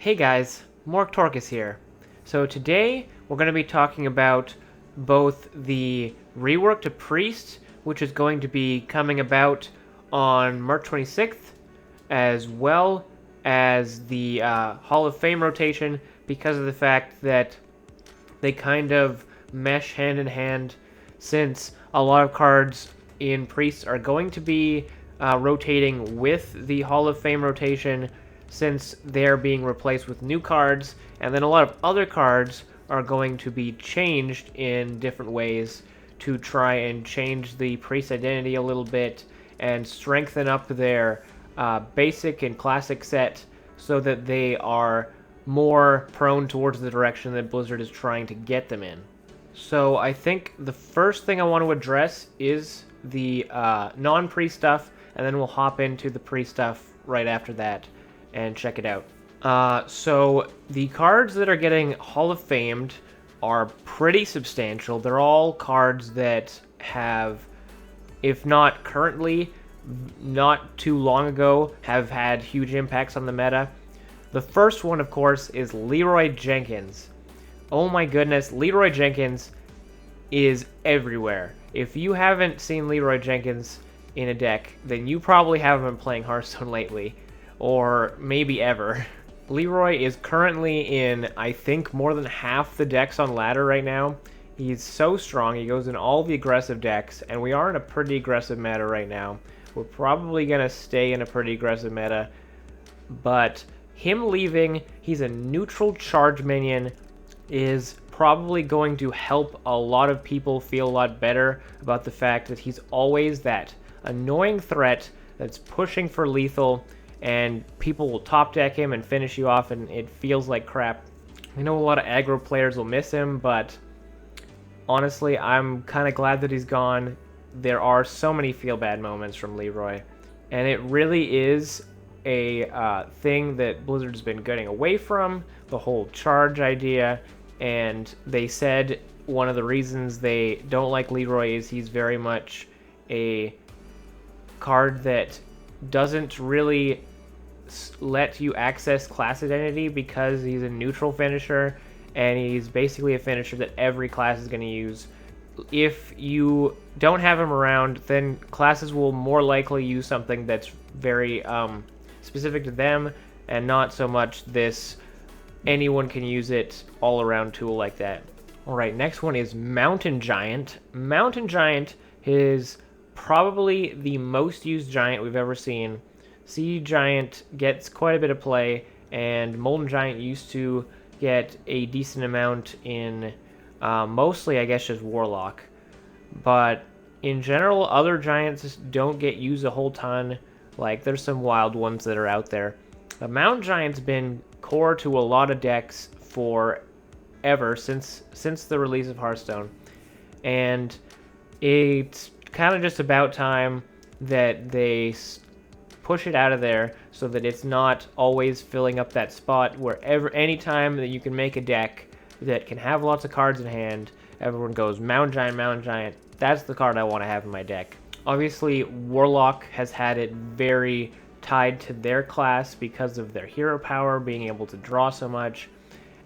Hey guys, Mork Torcus here. So today we're going to be talking about both the rework to Priest, which is going to be coming about on March 26th, as well as the Hall of Fame rotation, because of the fact that they kind of mesh hand in hand, since a lot of cards in Priests are going to be rotating with the Hall of Fame rotation, since they're being replaced with new cards, and then a lot of other cards are going to be changed in different ways to try and change the Priest identity a little bit and strengthen up their basic and classic set so that they are more prone towards the direction that Blizzard is trying to get them in. So I think the first thing I want to address is the non-Priest stuff, and then we'll hop into the Priest stuff right after that and check it out. So the cards that are getting Hall of Famed are pretty substantial. They're all cards that have, if not currently, not too long ago, have had huge impacts on the meta. The first one, of course, is Leeroy Jenkins. Oh my goodness, Leeroy Jenkins is everywhere. If you haven't seen Leeroy Jenkins in a deck, then you probably haven't been playing Hearthstone lately, or maybe ever. Leeroy is currently in, I think, more than half the decks on ladder right now. He's so strong, he goes in all the aggressive decks, and we are in a pretty aggressive meta right now. We're probably going to stay in a pretty aggressive meta, but him leaving, he's a neutral charge minion, is probably going to help a lot of people feel a lot better about the fact that he's always that annoying threat that's pushing for lethal, and people will top deck him and finish you off, and it feels like crap. I know a lot of aggro players will miss him, but honestly, I'm kind of glad that he's gone. There are so many feel-bad moments from Leeroy, and it really is a thing that Blizzard's been getting away from, the whole charge idea, and they said one of the reasons they don't like Leeroy is he's very much a card that doesn't really let you access class identity because he's a neutral finisher, and he's basically a finisher that every class is going to use. If you don't have him around, then classes will more likely use something that's very specific to them, and not so much this anyone can use it all around tool like that. Alright, next one is Mountain Giant. Mountain Giant is probably the most used giant we've ever seen. Sea Giant gets quite a bit of play, and Molten Giant used to get a decent amount in mostly, I guess, just Warlock. But in general, other giants don't get used a whole ton. Like, there's some wild ones that are out there. The Mountain Giant's been core to a lot of decks forever, since the release of Hearthstone. And it's kind of just about time that they push it out of there so that it's not always filling up that spot wherever, anytime that you can make a deck that can have lots of cards in hand, everyone goes Mountain Giant, Mountain Giant. That's the card I want to have in my deck. Obviously, Warlock has had it very tied to their class because of their hero power, being able to draw so much.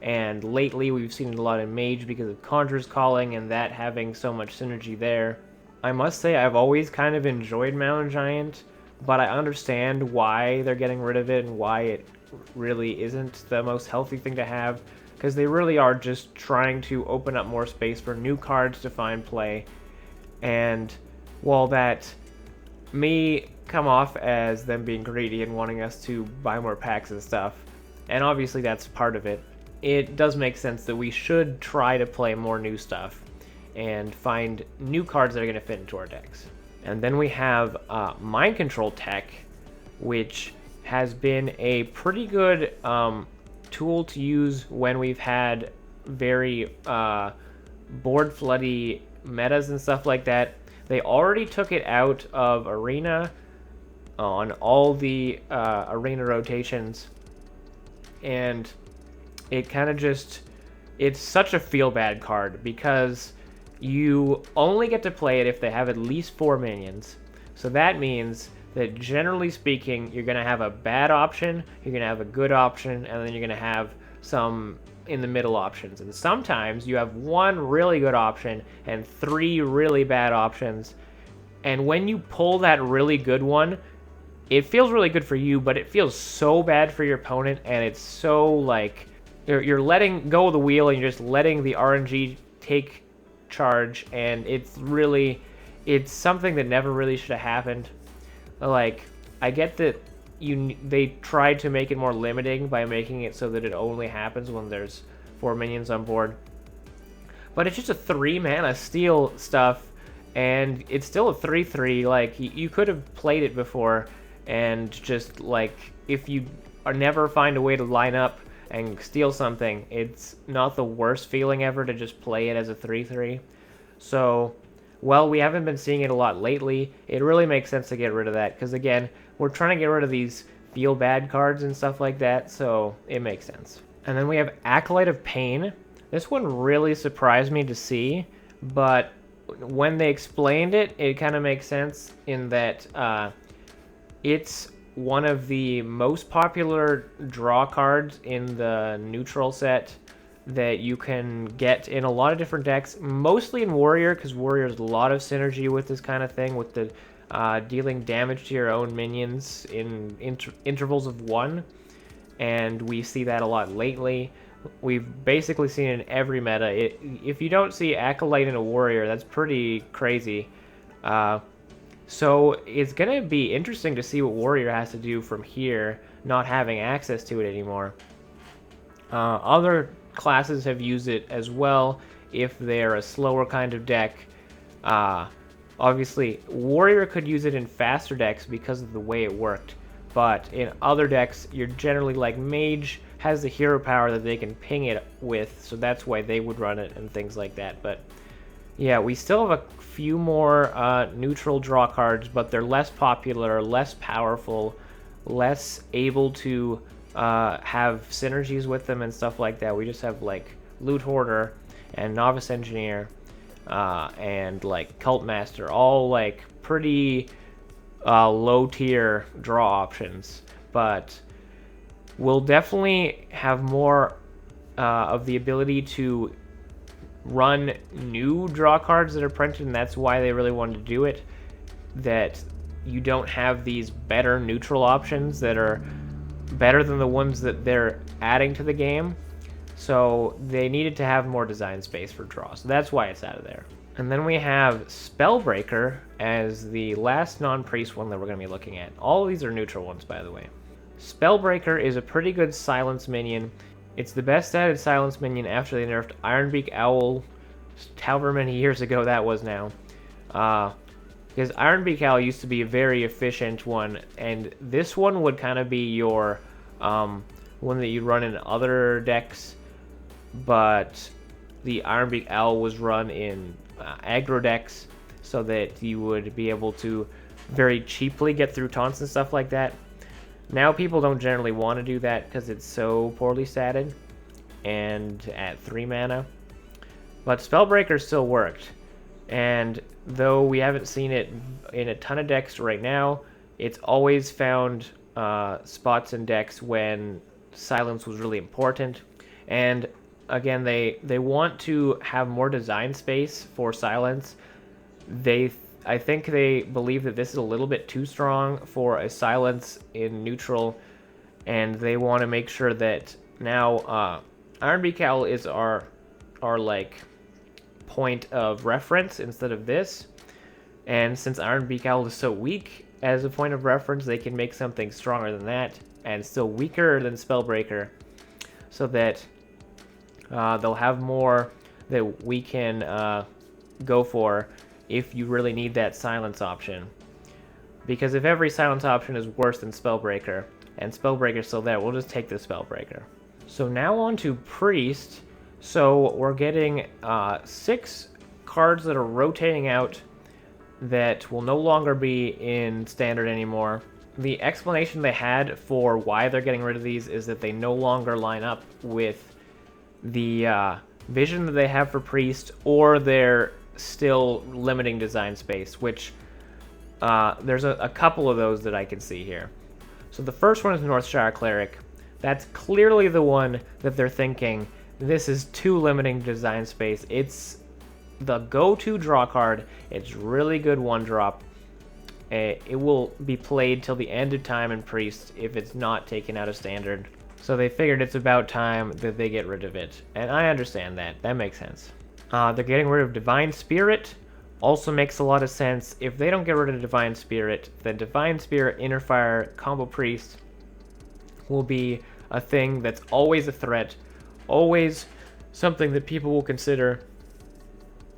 And lately, we've seen it a lot in Mage because of Conjurer's Calling and that having so much synergy there. I must say, I've always kind of enjoyed Mountain Giant, but I understand why they're getting rid of it and why it really isn't the most healthy thing to have, because they really are just trying to open up more space for new cards to find play. And while that may come off as them being greedy and wanting us to buy more packs and stuff, and obviously that's part of it, it does make sense that we should try to play more new stuff and find new cards that are going to fit into our decks. And then we have Mind Control Tech, which has been a pretty good tool to use when we've had very board floody metas and stuff like that. They already took it out of Arena on all the Arena rotations, and it kind of just, it's such a feel-bad card because you only get to play it if they have at least 4 minions. So that means that generally speaking, you're going to have a bad option, you're going to have a good option, and then you're going to have some in the middle options. And sometimes you have one really good option and three really bad options. And when you pull that really good one, it feels really good for you, but it feels so bad for your opponent, and it's so like you're letting go of the wheel and you're just letting the RNG take charge, and it's something that never really should have happened. Like, I get that they tried to make it more limiting by making it so that it only happens when there's 4 minions on board. But it's just a 3 mana steal stuff, and it's still a 3/3. Like, you could have played it before, and just, like, if you never find a way to line up and steal something, it's not the worst feeling ever to just play it as a 3/3. So, well, we haven't been seeing it a lot lately. It really makes sense to get rid of that, because again, we're trying to get rid of these feel bad cards and stuff like that, so it makes sense. And then we have Acolyte of Pain. This one really surprised me to see, but when they explained it, it kind of makes sense in that it's one of the most popular draw cards in the neutral set that you can get in a lot of different decks, mostly in Warrior, because Warrior has a lot of synergy with this kind of thing, with the dealing damage to your own minions in intervals of 1, and we see that a lot lately. We've basically seen it in every meta. If you don't see Acolyte in a Warrior, that's pretty crazy. So it's going to be interesting to see what Warrior has to do from here, not having access to it anymore. Other classes have used it as well if they're a slower kind of deck. Obviously, Warrior could use it in faster decks because of the way it worked, but in other decks, you're generally like Mage has the hero power that they can ping it with, so that's why they would run it and things like that. But yeah, we still have a few more neutral draw cards, but they're less popular, less powerful, less able to have synergies with them and stuff like that. We just have like Loot Hoarder and Novice Engineer and like Cult Master, all like pretty low tier draw options, but we'll definitely have more of the ability to run new draw cards that are printed, and that's why they really wanted to do it, that you don't have these better neutral options that are better than the ones that they're adding to the game. So they needed to have more design space for draw, so that's why it's out of there. And then we have Spellbreaker as the last non-priest one that we're going to be looking at. All of these are neutral ones, by the way. Spellbreaker is a pretty good silence minion. It's the best added silence minion after they nerfed Ironbeak Owl, however many years ago that was now. Because Ironbeak Owl used to be a very efficient one, and this one would kind of be your one that you run in other decks, but the Ironbeak Owl was run in aggro decks, so that you would be able to very cheaply get through taunts and stuff like that. Now people don't generally want to do that because it's so poorly statted and at 3 mana. But Spellbreaker still worked. And though we haven't seen it in a ton of decks right now, it's always found spots in decks when silence was really important. And again, they want to have more design space for silence. I think they believe that this is a little bit too strong for a silence in neutral, and they want to make sure that now Ironbeak Owl is our like point of reference instead of this. And since Ironbeak Owl is so weak as a point of reference, they can make something stronger than that and still weaker than Spellbreaker, so that they'll have more that we can go for if you really need that silence option. Because if every silence option is worse than Spellbreaker, and Spellbreaker's still there, we'll just take the Spellbreaker. So now on to Priest. So we're getting 6 cards that are rotating out that will no longer be in Standard anymore. The explanation they had for why they're getting rid of these is that they no longer line up with the vision that they have for Priest, or they're still limiting design space, which There's a couple of those that I can see here. So the first one is Northshire Cleric. That's clearly the one that they're thinking, this is too limiting design space. It's the go-to draw card. It's really good one-drop. It will be played till the end of time in Priest if it's not taken out of Standard. So they figured it's about time that they get rid of it. And I understand that. That makes sense. They're getting rid of Divine Spirit. Also makes a lot of sense. If they don't get rid of Divine Spirit, then Divine Spirit Inner Fire Combo Priest will be a thing that's always a threat. Always something that people will consider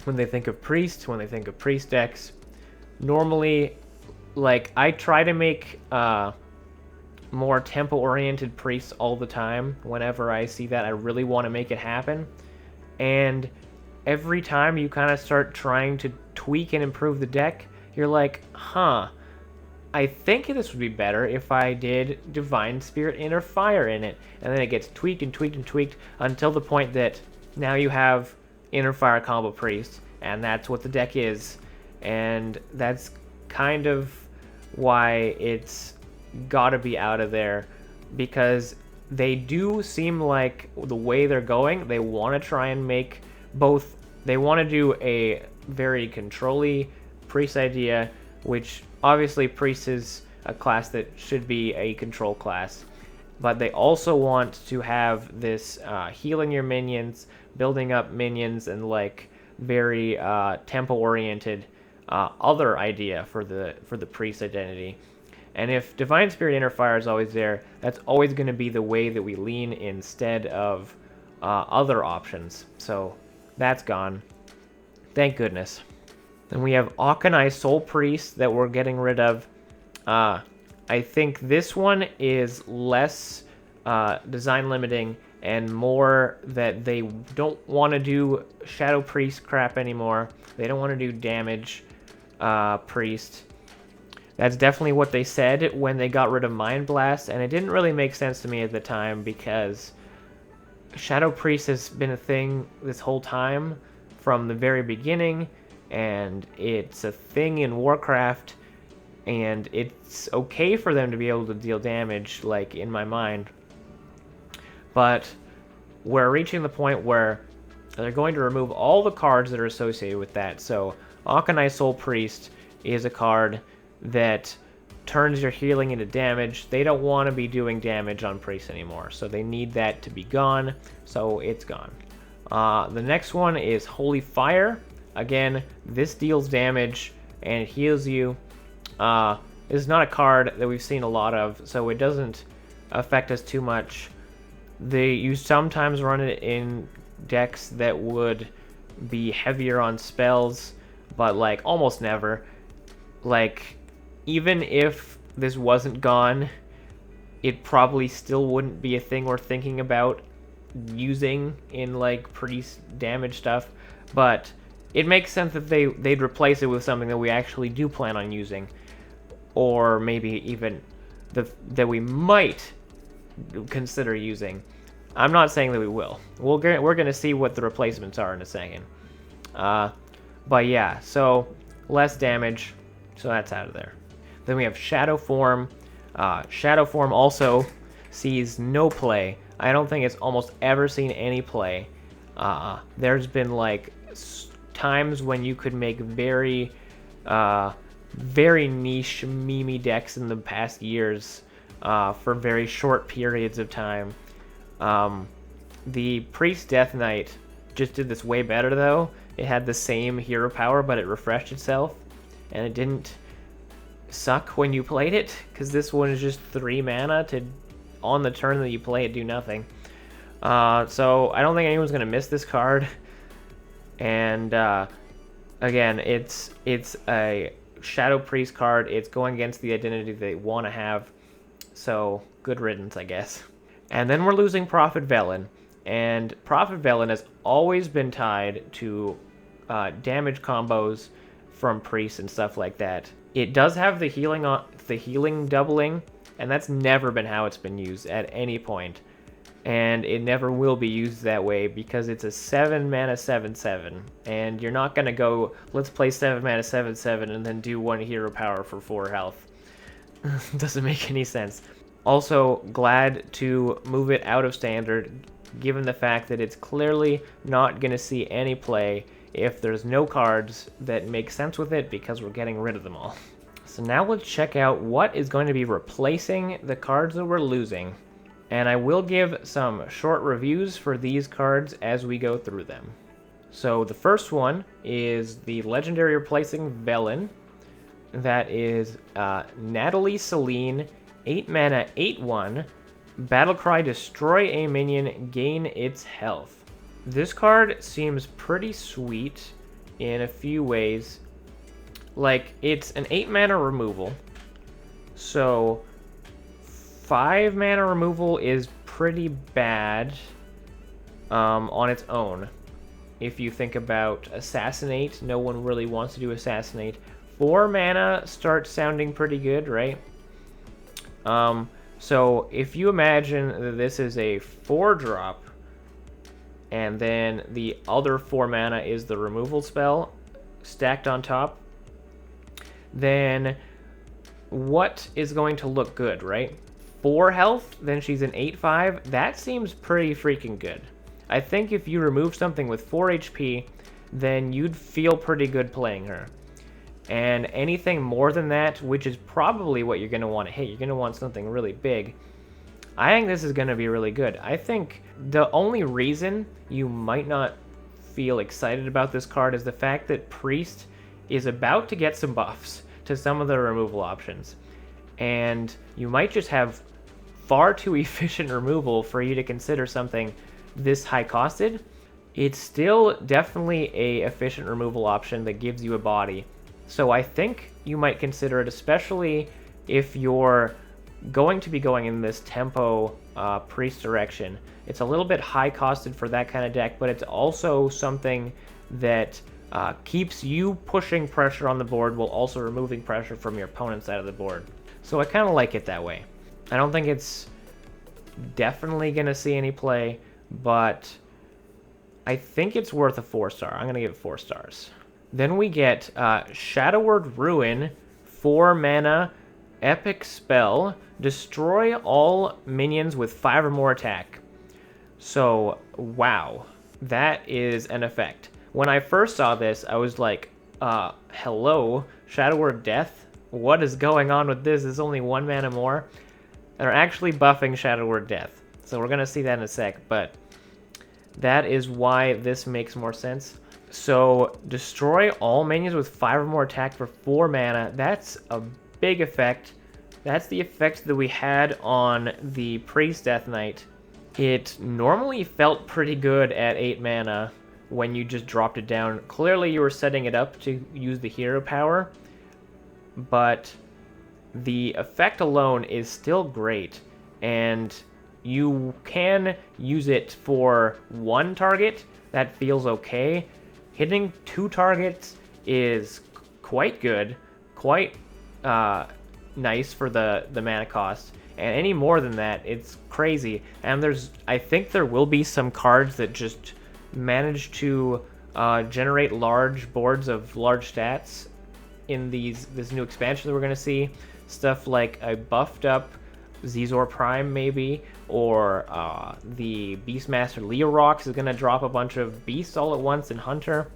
when they think of Priest, when they think of Priest decks. Normally, like, I try to make more tempo-oriented priests all the time. Whenever I see that, I really want to make it happen. And every time you kind of start trying to tweak and improve the deck, you're like, huh, I think this would be better if I did Divine Spirit Inner Fire in it. And then it gets tweaked and tweaked and tweaked until the point that now you have Inner Fire Combo Priest, and that's what the deck is. And that's kind of why it's gotta be out of there, because they do seem like the way they're going, they want to try and make both. They want to do a very control-y priest idea, which obviously priest is a class that should be a control class, but they also want to have this healing your minions, building up minions, and like very tempo-oriented other idea for the priest identity. And if Divine Spirit Inner Fire is always there, that's always going to be the way that we lean instead of other options. So that's gone. Thank goodness. Then we have Akanai Soul Priest that we're getting rid of. I think this one is less design limiting and more that they don't want to do Shadow Priest crap anymore. They don't want to do damage priest. That's definitely what they said when they got rid of Mind Blast, and it didn't really make sense to me at the time because Shadow Priest has been a thing this whole time from the very beginning, and it's a thing in Warcraft, and it's okay for them to be able to deal damage, like, in my mind. But we're reaching the point where they're going to remove all the cards that are associated with that. So Akanai Soul Priest is a card that turns your healing into damage. They don't want to be doing damage on priests anymore, so they need that to be gone, so it's gone. The next one is Holy Fire. Again, this deals damage and heals you. This is not a card that we've seen a lot of, so it doesn't affect us too much. You sometimes run it in decks that would be heavier on spells, but like almost never. Like, even if this wasn't gone, it probably still wouldn't be a thing we're thinking about using in like pretty damage stuff. But it makes sense that they'd replace it with something that we actually do plan on using, or maybe even that we might consider using. I'm not saying that we will. We're gonna see what the replacements are in a second. But yeah, so less damage, so that's out of there. Then we have Shadow Form. Shadow Form also sees no play. I don't think it's almost ever seen any play. There's been like times when you could make very niche meme decks in the past years for very short periods of time. The Priest Death Knight just did this way better though. It had the same hero power, but it refreshed itself, and it didn't suck when you played it, because this one is just 3 mana to, on the turn that you play it, do nothing. So I don't think anyone's going to miss this card. And again, it's a Shadow Priest card. It's going against the identity they want to have. So good riddance, I guess. And then we're losing Prophet Velen. And Prophet Velen has always been tied to damage combos from priests and stuff like that. It does have the healing doubling, and that's never been how it's been used at any point. and it never will be used that way because it's a 7 mana 7/7, and you're not gonna go, let's play 7 mana 7/7 and then do 1 hero power for 4 health. Doesn't make any sense. Also, glad to move it out of standard, given the fact that it's clearly not gonna see any play if there's no cards that make sense with it, because we're getting rid of them all. So now let's check out what is going to be replacing the cards that we're losing. And I will give some short reviews for these cards as we go through them. So the first one is the legendary replacing Velen. That is Natalie Celine, 8 mana, 8/1. Battlecry, destroy a minion, gain its health. This card seems pretty sweet in a few ways. Like, it's an 8 mana removal. So 5 mana removal is pretty bad on its own. If you think about Assassinate, no one really wants to do Assassinate. 4 mana starts sounding pretty good, right? So if you imagine that this is a 4-drop, and then the other 4 mana is the removal spell stacked on top, then what is going to look good, right? 4 health, then she's an 8/5. That seems pretty freaking good. I think if you remove something with 4 HP, then you'd feel pretty good playing her. And anything more than that, which is probably what you're going to want to hit, you're going to want something really big. I think this is going to be really good. I think the only reason you might not feel excited about this card is the fact that Priest is about to get some buffs to some of the removal options. And you might just have far too efficient removal for you to consider something this high costed. It's still definitely a efficient removal option that gives you a body. So I think you might consider it, especially if you're going to be going in this tempo Priest direction. It's a little bit high costed for that kind of deck, but it's also something that keeps you pushing pressure on the board while also removing pressure from your opponent's side of the board. So I kind of like it that way. I don't think it's definitely going to see any play, but I think it's worth a 4-star. I'm going to give it 4 stars. Then we get Shadowward Ruin, 4 mana, epic spell, destroy all minions with 5 or more attack. So, wow, that is an effect. When I first saw this, I was like, hello, Shadowward Death? What is going on with this? It's only 1 mana more. They're actually buffing Shadowward Death. So we're going to see that in a sec, but that is why this makes more sense. So, destroy all minions with 5 or more attack for 4 mana. That's a big effect. That's the effect that we had on the Priest Death Knight. It normally felt pretty good at 8 mana when you just dropped it down. Clearly you were setting it up to use the hero power, but the effect alone is still great, and you can use it for 1 target. That feels okay. Hitting 2 targets is quite good, quite nice for the mana cost, and any more than that, it's crazy. And I think there will be some cards that just manage to generate large boards of large stats in this new expansion that we're going to see. Stuff like a buffed up Zizor Prime maybe, or the Beastmaster Leeroy is going to drop a bunch of beasts all at once in Hunter.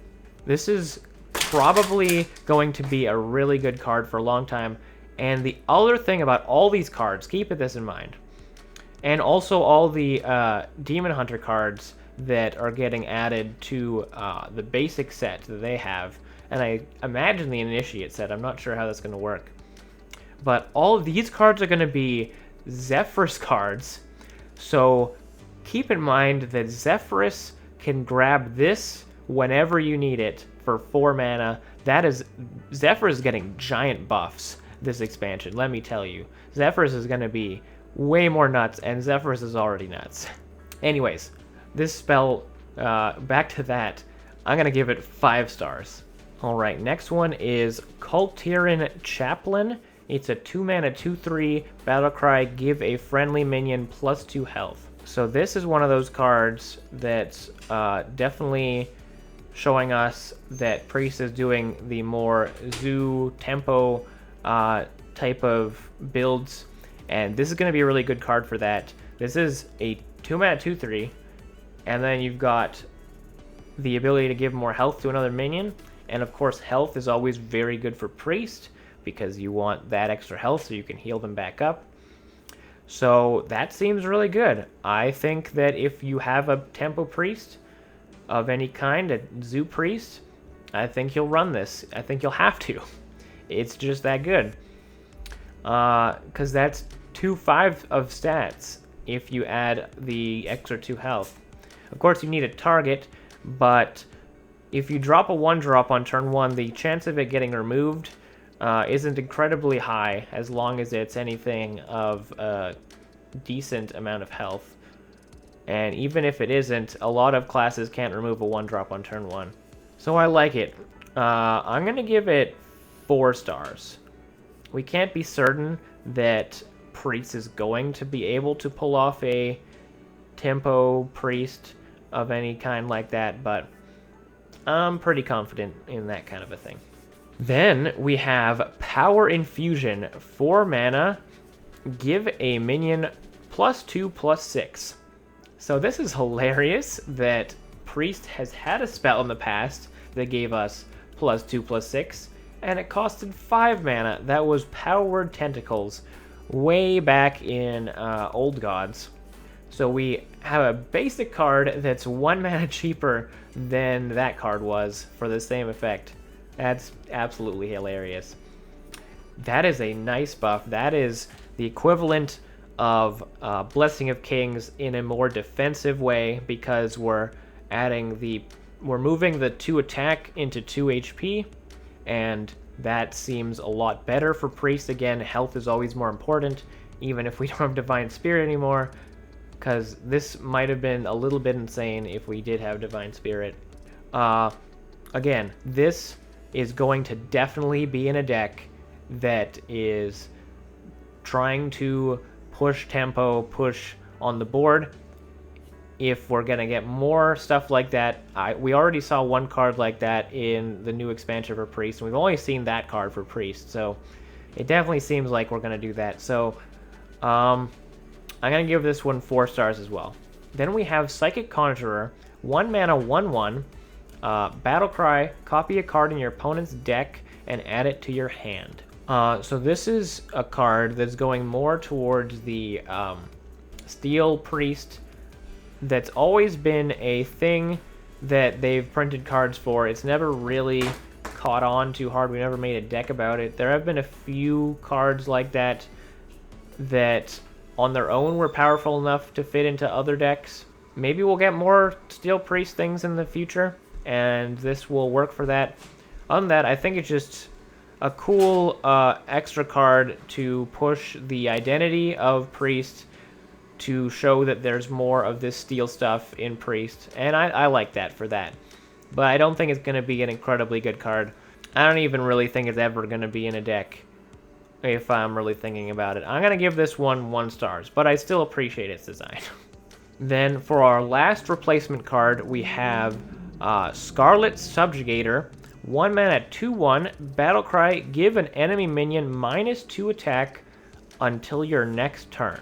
This is probably going to be a really good card for a long time. And the other thing about all these cards, keep this in mind, and also all the Demon Hunter cards that are getting added to the basic set that they have, and I imagine the Initiate set, I'm not sure how that's going to work, but all of these cards are going to be Zephyrus cards. So keep in mind that Zephyrus can grab this whenever you need it for 4 mana. Zephyrus is getting giant buffs this expansion, let me tell you. Zephyrus is going to be way more nuts, and Zephyrus is already nuts. Anyways, this spell, back to that, I'm going to give it 5 stars. Alright, next one is Kultiran Chaplain. It's a 2 mana 2/3 battlecry, give a friendly minion +2 health. So this is one of those cards that's definitely showing us that Priest is doing the more zoo tempo type of builds, and this is going to be a really good card for that. This is a 2-mana 2/3, and then you've got the ability to give more health to another minion, and of course health is always very good for Priest because you want that extra health so you can heal them back up. So that seems really good. I think that if you have a tempo Priest of any kind, a zoo Priest, I think you'll run this. I think you'll have to. It's just that good. Because that's 2/5 of stats if you add the extra 2 health. Of course, you need a target, but if you drop a 1-drop on turn 1, the chance of it getting removed isn't incredibly high as long as it's anything of a decent amount of health. And even if it isn't, a lot of classes can't remove a 1-drop on turn 1. So I like it. I'm going to give it 4 stars. We can't be certain that Priest is going to be able to pull off a tempo Priest of any kind like that, but I'm pretty confident in that kind of a thing. Then we have Power Infusion, 4 mana, give a minion +2/+6. So this is hilarious that Priest has had a spell in the past that gave us +2/+6, and it costed 5 mana. That was Powered Tentacles, way back in Old Gods. So we have a basic card that's 1 mana cheaper than that card was for the same effect. That's absolutely hilarious. That is a nice buff. That is the equivalent of Blessing of Kings in a more defensive way, because we're moving the 2 attack into 2 HP, and that seems a lot better for Priest. Again, health is always more important, even if we don't have Divine Spirit anymore, because this might have been a little bit insane if we did have Divine Spirit. Again, this is going to definitely be in a deck that is trying to push tempo, push on the board. If we're going to get more stuff like that, we already saw one card like that in the new expansion for Priest, and we've only seen that card for Priest, so it definitely seems like we're going to do that. So I'm going to give this one 4 stars as well. Then we have Psychic Conjurer, 1 mana 1/1, Battle Cry, copy a card in your opponent's deck and add it to your hand. So this is a card that's going more towards the Steel Priest. That's always been a thing that they've printed cards for. It's never really caught on too hard. We never made a deck about it. There have been a few cards like that that on their own were powerful enough to fit into other decks. Maybe we'll get more Steel Priest things in the future, and this will work for that. Other than that, I think it's just a cool extra card to push the identity of Priest, to show that there's more of this steel stuff in Priest, and I like that for that. But I don't think it's going to be an incredibly good card. I don't even really think it's ever going to be in a deck, if I'm really thinking about it. I'm going to give this one 1 stars, but I still appreciate its design. Then for our last replacement card, we have Scarlet Subjugator, 1 mana 2/1, Battlecry, give an enemy minion -2 attack until your next turn.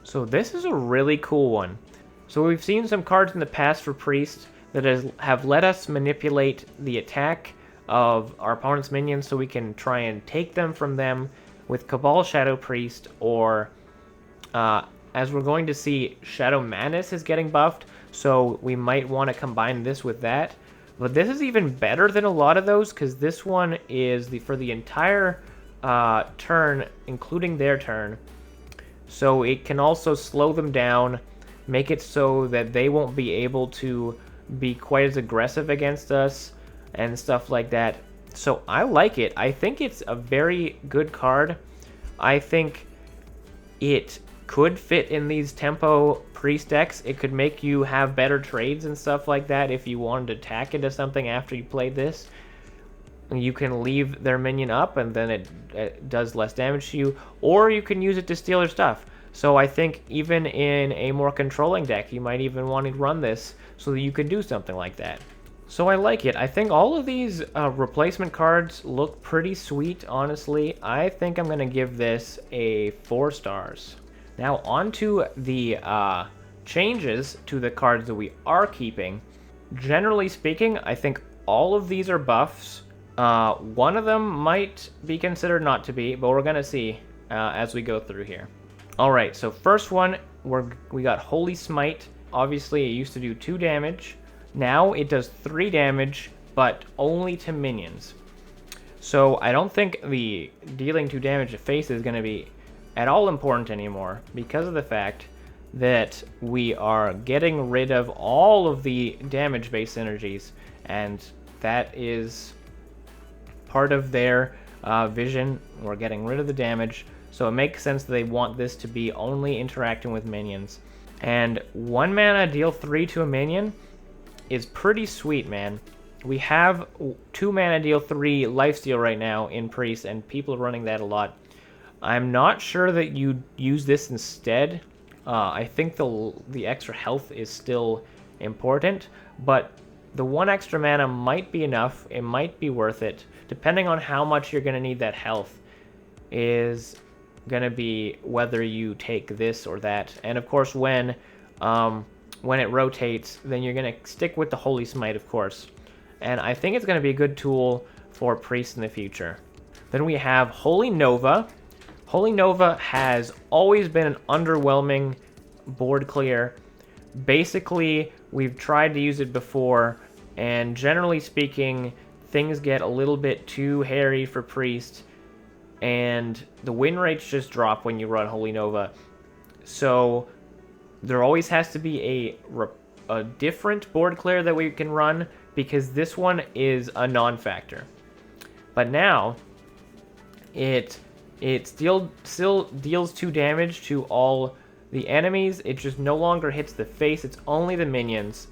So this is a really cool one. So we've seen some cards in the past for Priest that have let us manipulate the attack of our opponent's minions so we can try and take them from them with Cabal Shadow Priest, or as we're going to see, Shadow Madness is getting buffed, so we might want to combine this with that. But this is even better than a lot of those, because this one is for the entire turn, including their turn. So it can also slow them down, make it so that they won't be able to be quite as aggressive against us and stuff like that. So I like it. I think it's a very good card. I think it could fit in these tempo Priest decks. It could make you have better trades and stuff like that if you wanted to attack into something after you played this. You can leave their minion up and then it does less damage to you, or you can use it to steal their stuff. So I think even in a more controlling deck, you might even want to run this so that you could do something like that. So I like it. I think all of these replacement cards look pretty sweet, honestly. I think I'm going to give this a 4 stars. Now on to the changes to the cards that we are keeping. Generally speaking, I think all of these are buffs. One of them might be considered not to be, but we're going to see as we go through here. Alright, so first one, we got Holy Smite. Obviously, it used to do 2 damage. Now it does 3 damage, but only to minions. So I don't think the dealing 2 damage to face is going to be at all important anymore because of the fact that we are getting rid of all of the damage-based synergies, and that is part of their vision. We're getting rid of the damage, so it makes sense that they want this to be only interacting with minions. And 1 mana deal 3 to a minion is pretty sweet, man. We have 2 mana deal 3 lifesteal right now in Priest, and people are running that a lot. I'm not sure that you use this instead. I think the extra health is still important, but the 1 extra mana might be enough. It might be worth it, depending on how much you're going to need that health is going to be whether you take this or that. And of course, when it rotates, then you're going to stick with the Holy Smite, of course. And I think it's going to be a good tool for Priests in the future. Then we have Holy Nova. Holy Nova has always been an underwhelming board clear. Basically, we've tried to use it before, and generally speaking, things get a little bit too hairy for Priest, and the win rates just drop when you run Holy Nova. So there always has to be a different board clear that we can run, because this one is a non-factor. But now, it still deals 2 damage to all the enemies. It just no longer hits the face, it's only the minions.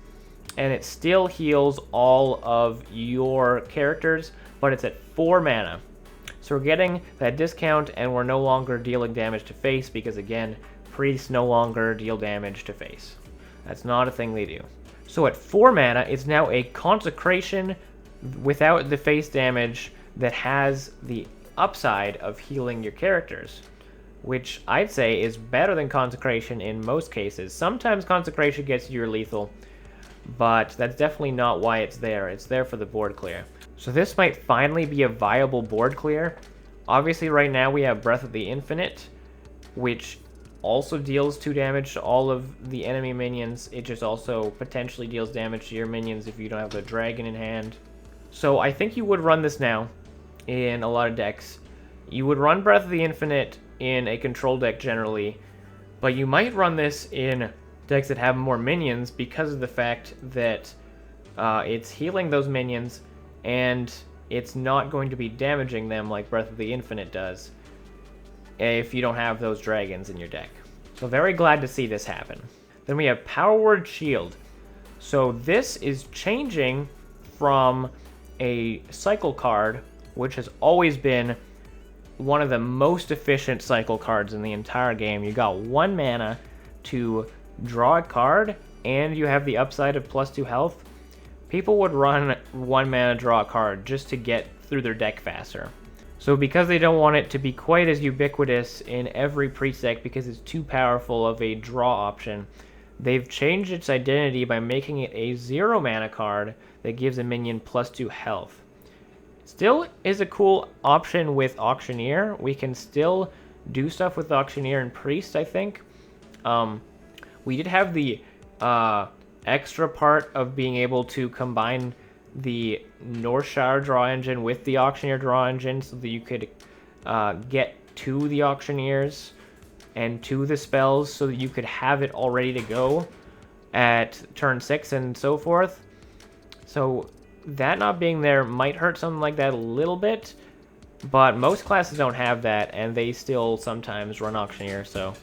And it still heals all of your characters, but it's at 4 mana. So we're getting that discount, and we're no longer dealing damage to face, because again, priests no longer deal damage to face. That's not a thing they do. So at 4 mana, it's now a consecration without the face damage that has the upside of healing your characters, which I'd say is better than consecration in most cases. Sometimes consecration gets you your lethal, but that's definitely not why it's there. It's there for the board clear. So this might finally be a viable board clear. Obviously right now we have Breath of the Infinite, which also deals 2 damage to all of the enemy minions. It just also potentially deals damage to your minions if you don't have a dragon in hand. So I think you would run this now in a lot of decks. You would run Breath of the Infinite in a control deck generally, but you might run this in decks that have more minions because of the fact that it's healing those minions and it's not going to be damaging them like Breath of the Infinite does if you don't have those dragons in your deck. So very glad to see this happen. Then we have Power Word Shield. So this is changing from a cycle card, which has always been one of the most efficient cycle cards in the entire game. You got 1 mana to draw a card, and you have the upside of +2 health. People would run 1 mana draw a card just to get through their deck faster. So because they don't want it to be quite as ubiquitous in every priest deck because it's too powerful of a draw option, they've changed its identity by making it a 0 mana card that gives a minion +2 health. Still is a cool option with Auctioneer. We can still do stuff with Auctioneer and Priest, I think. We did have the extra part of being able to combine the North Shire draw engine with the Auctioneer draw engine so that you could get to the Auctioneers and to the spells so that you could have it all ready to go at turn 6 and so forth. So that not being there might hurt something like that a little bit, but most classes don't have that, and they still sometimes run Auctioneer. So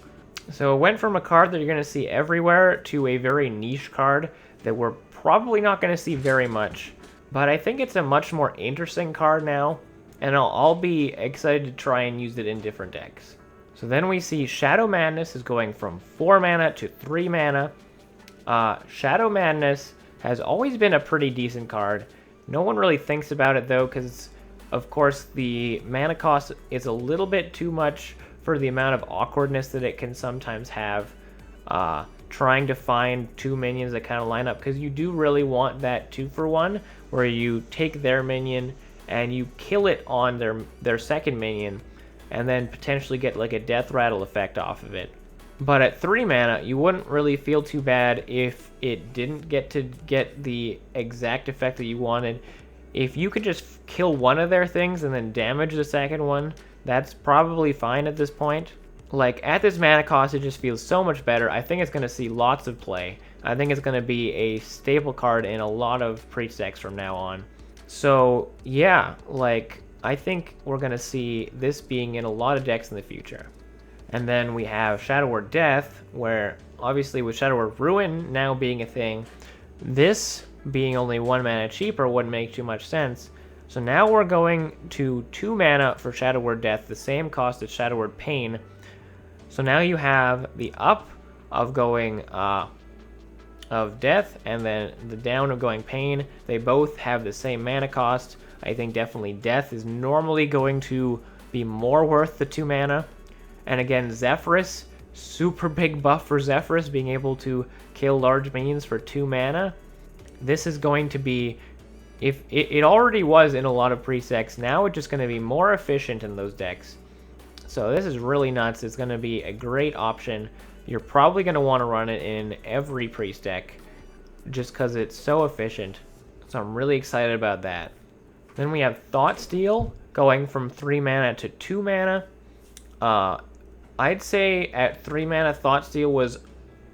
it went from a card that you're going to see everywhere to a very niche card that we're probably not going to see very much. But I think it's a much more interesting card now, and I'll be excited to try and use it in different decks. So then we see Shadow Madness is going from 4 mana to 3 mana. Shadow Madness has always been a pretty decent card. No one really thinks about it though, because of course the mana cost is a little bit too much for the amount of awkwardness that it can sometimes have. Trying to find 2 minions that kind of line up, because you do really want that 2-for-1 where you take their minion and you kill it on their second minion and then potentially get like a death rattle effect off of it. But at 3 mana, you wouldn't really feel too bad if it didn't get to get the exact effect that you wanted. If you could just kill one of their things and then damage the second one, that's probably fine at this point. Like, at this mana cost, it just feels so much better. I think it's going to see lots of play. I think it's going to be a staple card in a lot of priest decks from now on. So, yeah, like, I think we're going to see this being in a lot of decks in the future. And then we have Shadow Word Death, where, obviously, with Shadow Word Ruin now being a thing, this being only 1 mana cheaper wouldn't make too much sense. So now we're going to 2 mana for Shadow Word Death, the same cost as Shadow Word Pain. So now you have the up of going of Death and then the down of going Pain. They both have the same mana cost. I think definitely Death is normally going to be more worth the 2 mana. And again, Zephyrus, super big buff for Zephyrus, being able to kill large minions for 2 mana. This is going to be, if it already was in a lot of priest decks, now it's just going to be more efficient in those decks. So this is really nuts. It's going to be a great option. You're probably going to want to run it in every priest deck just because it's so efficient. So I'm really excited about that. Then we have Thought Steal going from 3 mana to 2 mana. I'd say at 3 mana, Thought Steal was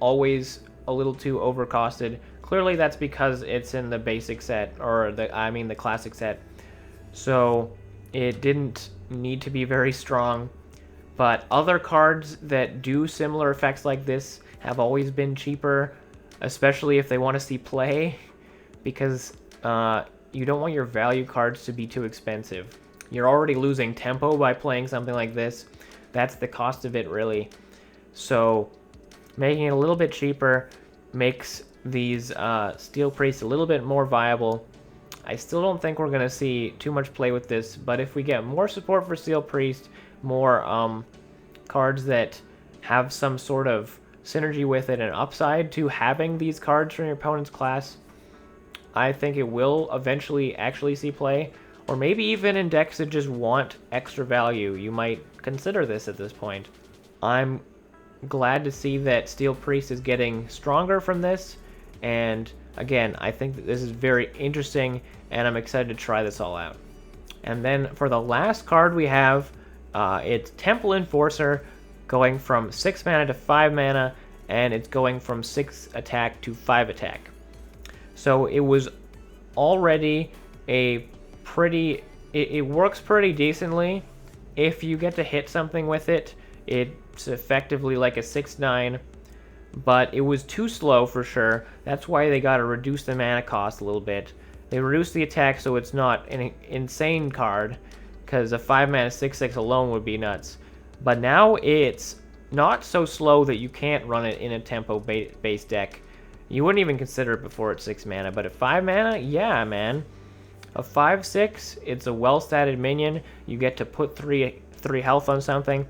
always a little too overcosted. Clearly that's because it's in the basic set, or the classic set. So it didn't need to be very strong. But other cards that do similar effects like this have always been cheaper, especially if they want to see play, because you don't want your value cards to be too expensive. You're already losing tempo by playing something like this. That's the cost of it, really. So making it a little bit cheaper makes these Steel Priests a little bit more viable. I still don't think we're going to see too much play with this, but if we get more support for Steel Priest, more cards that have some sort of synergy with it and upside to having these cards from your opponent's class, I think it will eventually actually see play. Or maybe even in decks that just want extra value, you might consider this at this point. I'm glad to see that Steel Priest is getting stronger from this, and again, I think that this is very interesting, and I'm excited to try this all out. And then for the last card we have, it's Temple Enforcer, going from 6 mana to 5 mana, and it's going from 6 attack to 5 attack. So it was already a pretty, it works pretty decently. If you get to hit something with it, it's effectively like a 6/9, but it was too slow for sure. That's why they got to reduce the mana cost a little bit. They reduced the attack so it's not an insane card, because a 5 mana 6/6 alone would be nuts. But now it's not so slow that you can't run it in a tempo based deck. You wouldn't even consider it before it's 6 mana, but at 5 mana, yeah, man. A 5/6, it's a well-statted minion. You get to put 3 health on something.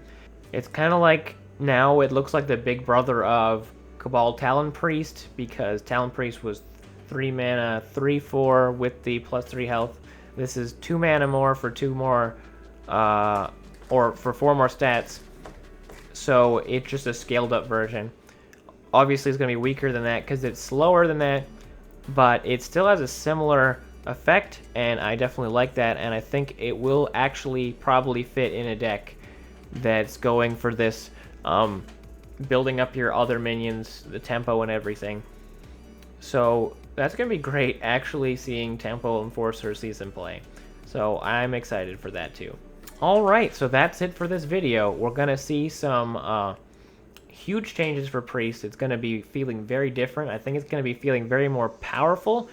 It's kind of like, now it looks like the big brother of Cabal Talon Priest, because Talon Priest was 3 mana, 3/4 with the +3 health. This is 2 mana more for 2 more, or for 4 more stats. So it's just a scaled up version. Obviously it's going to be weaker than that because it's slower than that, but it still has a similar effect, and I definitely like that, and I think it will actually probably fit in a deck that's going for this, building up your other minions, the tempo and everything. So that's going to be great, actually seeing Tempo Enforcer see some play. So I'm excited for that too. Alright, so that's it for this video. We're going to see some huge changes for Priest. It's going to be feeling very different. I think it's going to be feeling very more powerful.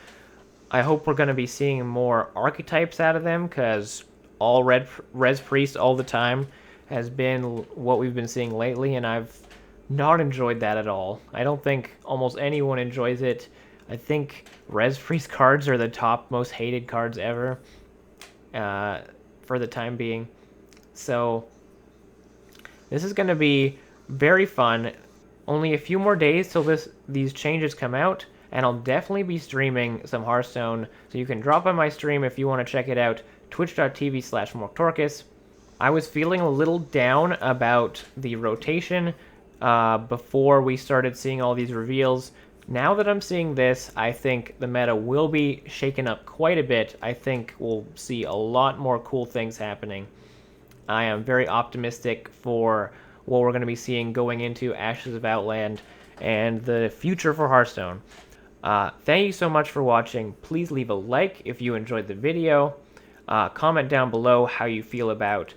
I hope we're going to be seeing more archetypes out of them, because all res Priest all the time has been what we've been seeing lately, and I've not enjoyed that at all. I don't think almost anyone enjoys it. I think Res Freeze cards are the top most hated cards ever for the time being. So this is going to be very fun. Only a few more days till these changes come out, and I'll definitely be streaming some Hearthstone, so you can drop by my stream if you want to check it out, twitch.tv/morktorcus. I was feeling a little down about the rotation before we started seeing all these reveals. Now that I'm seeing this, I think the meta will be shaken up quite a bit. I think we'll see a lot more cool things happening. I am very optimistic for what we're going to be seeing going into Ashes of Outland and the future for Hearthstone. Thank you so much for watching. Please leave a like if you enjoyed the video. Comment down below how you feel about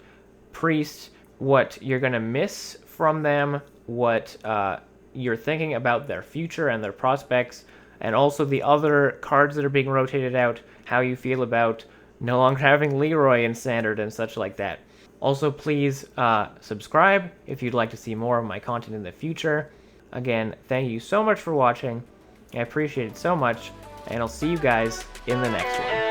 Priest, what you're going to miss from them, what you're thinking about their future and their prospects, and also the other cards that are being rotated out, how you feel about no longer having Leeroy in Standard and such like that. Also, please subscribe if you'd like to see more of my content in the future. Again, thank you so much for watching. I appreciate it so much, and I'll see you guys in the next one.